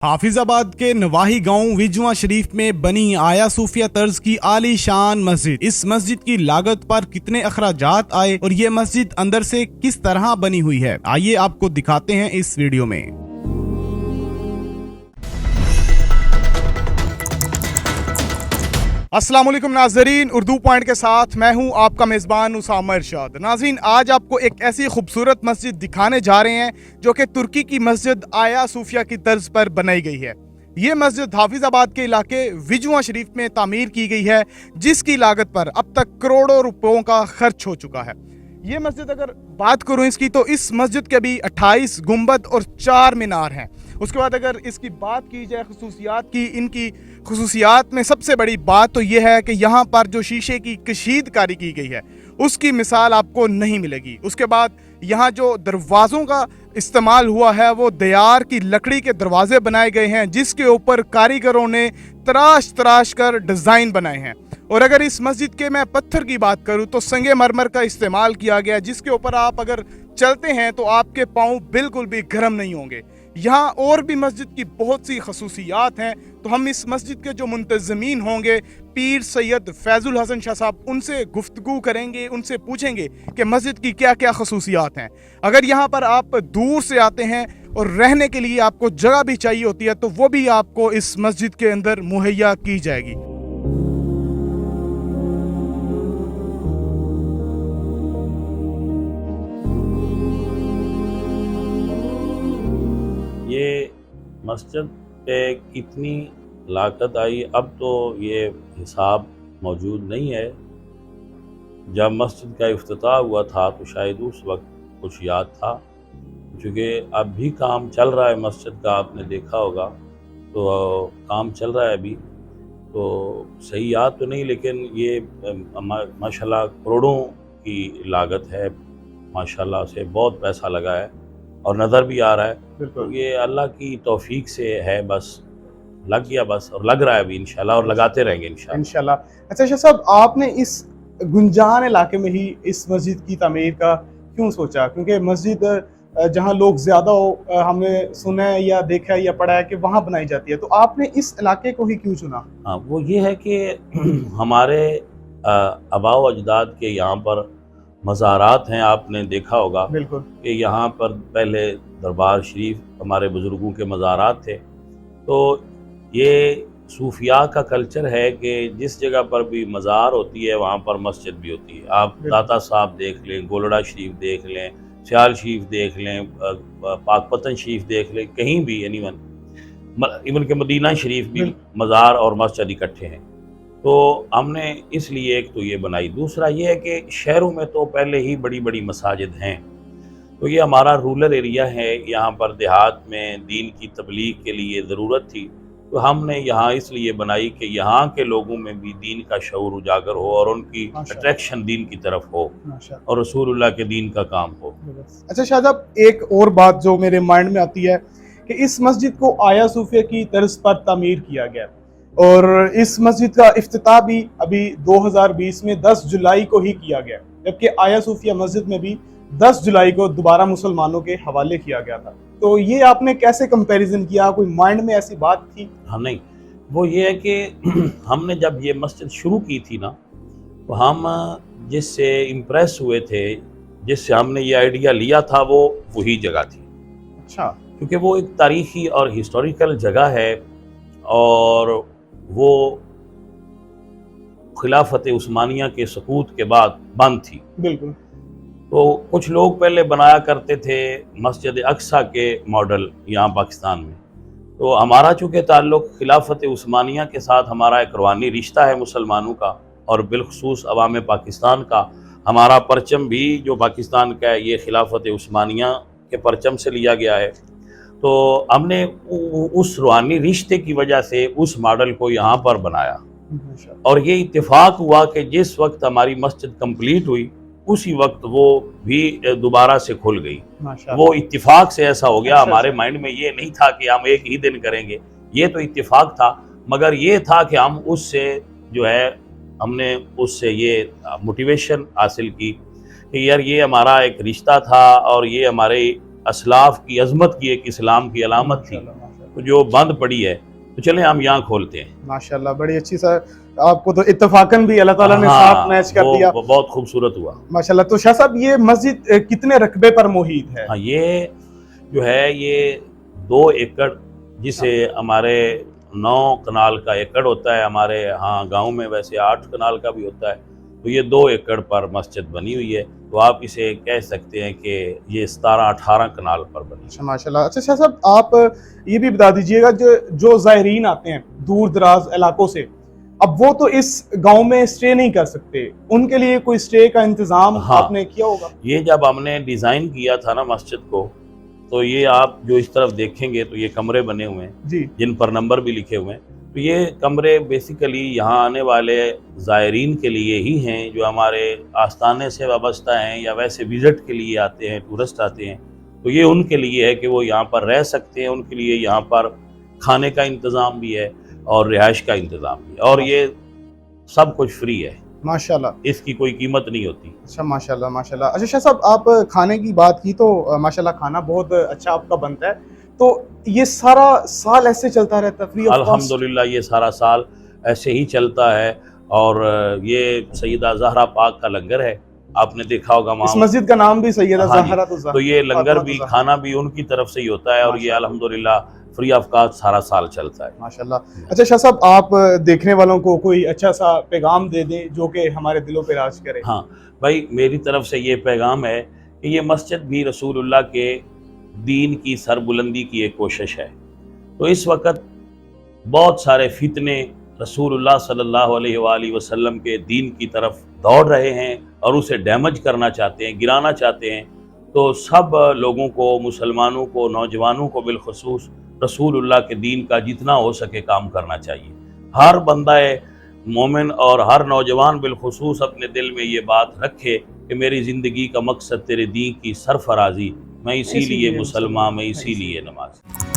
हाफिजाबाद के नवाही गांव विजवा शरीफ में बनी आया सूफिया तर्ज की आली शान मस्जिद। इस मस्जिद की लागत पर कितने अखराजात आए और ये मस्जिद अंदर से किस तरह बनी हुई है, आइए आपको दिखाते हैं इस वीडियो में। अस्सलाम वालेकुम नाज़रीन, उर्दू पॉइंट के साथ मैं हूं आपका मेज़बान उसामा इरशाद। नाज़रीन, आज आपको एक ऐसी खूबसूरत मस्जिद दिखाने जा रहे हैं जो कि तुर्की की मस्जिद आया सूफिया की तर्ज पर बनाई गई है। ये मस्जिद हाफिजाबाद के इलाके विजवा शरीफ में तामीर की गई है, जिसकी लागत पर अब तक करोड़ों रुपयों का खर्च हो चुका है। ये मस्जिद अगर बात करूं इसकी, तो इस मस्जिद के भी 28 गुंबद और 4 मीनार हैं। उसके बाद अगर इसकी बात की जाए खुसूसियात की, इनकी खुसूसियात में सबसे बड़ी बात तो यह है कि यहाँ पर जो शीशे की कशीदकारी की गई है उसकी मिसाल आपको नहीं मिलेगी। उसके बाद यहाँ जो दरवाज़ों का इस्तेमाल हुआ है वो दयार की लकड़ी के दरवाजे बनाए गए हैं, जिसके ऊपर कारीगरों ने तराश तराश कर डिज़ाइन बनाए हैं। और अगर इस मस्जिद के मैं पत्थर की बात करूं तो संगे मरमर का इस्तेमाल किया गया, जिसके ऊपर आप अगर चलते हैं तो आपके पाँव बिल्कुल भी गर्म नहीं होंगे। यहाँ और भी मस्जिद की बहुत सी खसूसियात हैं, तो हम इस मस्जिद के जो मुंतज़मीन होंगे पीर सैयद फैजुल हसन शाह साहब, उनसे गुफ्तगू करेंगे, उनसे पूछेंगे कि मस्जिद की क्या क्या खसूसियात हैं। अगर यहाँ पर आप दूर से आते हैं और रहने के लिए आपको जगह भी चाहिए होती है तो वो भी आपको इस मस्जिद के अंदर मुहैया की जाएगी। ये मस्जिद पे कितनी लागत आई अब तो ये हिसाब मौजूद नहीं है। जब मस्जिद का इफ्तिताह हुआ था तो शायद उस वक्त कुछ याद था, क्योंकि अब भी काम चल रहा है मस्जिद का, आपने देखा होगा तो काम चल रहा है अभी, तो सही याद तो नहीं, लेकिन ये माशाल्लाह करोड़ों की लागत है, माशाल्लाह से बहुत पैसा लगा है और नज़र भी आ रहा है। तो ये अल्लाह की तौफीक से है, बस लग गया बस, और लग रहा है अभी इंशाल्लाह, और लगाते रहेंगे इंशाल्लाह। अच्छा शाह साहब, आपने इस गुंजान इलाके में ही इस मस्जिद की तामीर का क्यों सोचा? क्योंकि मस्जिद जहाँ लोग ज़्यादा हो, हमने सुना है या देखा है या पढ़ा है कि वहाँ बनाई जाती है, तो आपने इस इलाके को ही क्यों चुना? हाँ, वो ये है कि हमारे आबाओ अजदाद के यहाँ पर मज़ारात हैं, आपने देखा होगा बिल्कुल कि यहाँ पर पहले दरबार शरीफ हमारे बुज़ुर्गों के मज़ारात थे। तो ये सूफिया का कल्चर है कि जिस जगह पर भी मज़ार होती है वहाँ पर मस्जिद भी होती है। आप दाता साहब देख लें, गोलड़ा शरीफ देख लें, सियाल शरीफ देख लें, पाकपतन शरीफ देख लें, कहीं भी इवन के मदीना शरीफ भी मज़ार और मस्जिद इकट्ठे हैं। तो हमने इसलिए एक तो ये बनाई, दूसरा ये है कि शहरों में तो पहले ही बड़ी बड़ी मसाजिद हैं, तो ये हमारा रूरल एरिया है, यहाँ पर देहात में दीन की तबलीग के लिए ज़रूरत थी, तो हमने यहाँ इसलिए बनाई कि यहाँ के लोगों में भी दीन का शऊर उजागर हो और उनकी अट्रैक्शन दीन की तरफ हो और रसूलुल्लाह के दीन का काम हो। अच्छा शाह साहब, एक और बात जो मेरे माइंड में आती है कि इस मस्जिद को आया सूफिया की तर्ज पर तामीर किया गया और इस मस्जिद का इफ्तिताह भी अभी 2020 में 10 जुलाई को ही किया गया, जबकि आया सूफिया मस्जिद में भी 10 जुलाई को दोबारा मुसलमानों के हवाले किया गया था। तो ये आपने कैसे कंपैरिजन किया? कोई माइंड में ऐसी बात थी? हाँ, नहीं, वो ये है कि हमने जब ये मस्जिद शुरू की थी ना, तो हम जिससे इम्प्रेस हुए थे, जिससे हमने ये आइडिया लिया था, वो वही जगह थी। अच्छा, क्योंकि वो एक तारीखी और हिस्टोरिकल जगह है और वो खिलाफत उस्मानिया के सकूत के बाद बंद थी। बिल्कुल। तो कुछ लोग पहले बनाया करते थे मस्जिद अक्सा के मॉडल यहाँ पाकिस्तान में, तो हमारा चूँकि ताल्लुक़ खिलाफत उस्मानिया के साथ हमारा एक रूहानी रिश्ता है मुसलमानों का, और बिलखसूस अवाम पाकिस्तान का, हमारा परचम भी जो पाकिस्तान का है ये खिलाफत उस्मानिया के परचम से लिया गया है। तो हमने उस रूहानी रिश्ते की वजह से उस मॉडल को यहाँ पर बनाया, और ये इत्तेफाक हुआ कि जिस वक्त हमारी मस्जिद कंप्लीट हुई उसी वक्त वो भी दोबारा से खुल गई। वो इत्तेफाक से ऐसा हो गया। हमारे माइंड में ये नहीं था कि हम एक ही दिन करेंगे, ये तो इत्तेफाक था, मगर ये था कि हम उससे जो है हमने उससे ये मोटिवेशन हासिल की कि यार ये हमारा एक रिश्ता था और ये हमारे असलाफ की अजमत की एक इस्लाम की अलामत थी। تو جو بند پڑی ہے تو چلیں ہم یہاں کھولتے ہیں. माशाल्लाह बड़ी अच्छी सर, आपको तो इत्तफाकन भी अल्लाह ताला ने ہاں साथ मैच कर दिया وہ بہت خوبصورت ہوا. माशाल्लाह. तो शाह साहब ये मस्जिद कितने रकबे पर मुहित है? ہاں یہ جو ہے یہ 2 एकड़ جسے ہمارے 9 کنال کا ایکڑ ہوتا ہے, ہمارے ہاں گاؤں میں ویسے 8 کنال کا بھی ہوتا ہے, تو یہ 2 एकड़ پر مسجد بنی ہوئی ہے. تو آپ اسے کہہ سکتے ہیں کہ یہ 17-18 کنال پر بنی. اچھا ماشاءاللہ. اچھا شاہ صاحب آپ یہ بھی بتا دیجئے گا جو زائرین آتے ہیں دور دراز علاقوں سے, اب وہ تو اس گاؤں میں اسٹے نہیں کر سکتے, ان کے لیے کوئی اسٹے کا انتظام آپ نے کیا ہوگا؟ یہ جب ہم نے ڈیزائن کیا تھا نا مسجد کو, تو یہ آپ جو اس طرف دیکھیں گے تو یہ کمرے بنے ہوئے ہیں جی جن پر نمبر بھی لکھے ہوئے ہیں. تو یہ کمرے بیسیکلی یہاں آنے والے زائرین کے لیے ہی ہیں جو ہمارے آستانے سے وابستہ ہیں یا ویسے وزٹ کے لیے آتے ہیں, ٹورسٹ آتے ہیں. تو یہ ان کے لیے ہے کہ وہ یہاں پر رہ سکتے ہیں, ان کے لیے یہاں پر کھانے کا انتظام بھی ہے اور رہائش کا انتظام بھی ہے, اور یہ سب کچھ فری ہے, ماشاءاللہ. اس کی کوئی قیمت نہیں ہوتی. اچھا ماشاءاللہ ماشاءاللہ. اچھا شاہ صاحب آپ کھانے کی بات کی تو ماشاءاللہ کھانا بہت اچھا آپ کا بنتا ہے, تو یہ سارا سال ایسے چلتا رہتا ہے فری آف کاسٹ؟ الحمدللہ یہ سارا سال ایسے ہی چلتا ہے, اور یہ سیدہ زہرا پاک کا لنگر ہے, آپ نے دیکھا ہوگا اس وہاں. مسجد کا نام بھی سیدہ ہاں جی. زہرا تو یہ لنگر بھی کھانا بھی ان کی طرف سے ہی ہوتا ہے, اور یہ الحمدللہ فری آف کاسٹ سارا سال چلتا ہے. ماشاءاللہ. اچھا شاہ صاحب آپ دیکھنے والوں کو کوئی اچھا سا پیغام دے دیں جو کہ ہمارے دلوں پہ راج کرے. ہاں بھائی, میری طرف سے یہ پیغام ہے کہ یہ مسجد بھی رسول اللہ کے دین کی سربلندی کی ایک کوشش ہے. تو اس وقت بہت سارے فتنے رسول اللہ صلی اللہ علیہ وآلہ وسلم کے دین کی طرف دوڑ رہے ہیں اور اسے ڈیمیج کرنا چاہتے ہیں, گرانا چاہتے ہیں. تو سب لوگوں کو, مسلمانوں کو, نوجوانوں کو بالخصوص رسول اللہ کے دین کا جتنا ہو سکے کام کرنا چاہیے. ہر بندہ مومن اور ہر نوجوان بالخصوص اپنے دل میں یہ بات رکھے کہ میری زندگی کا مقصد تیرے دین کی سرفرازی, میں اسی لیے مسلمان, میں اسی لیے نماز.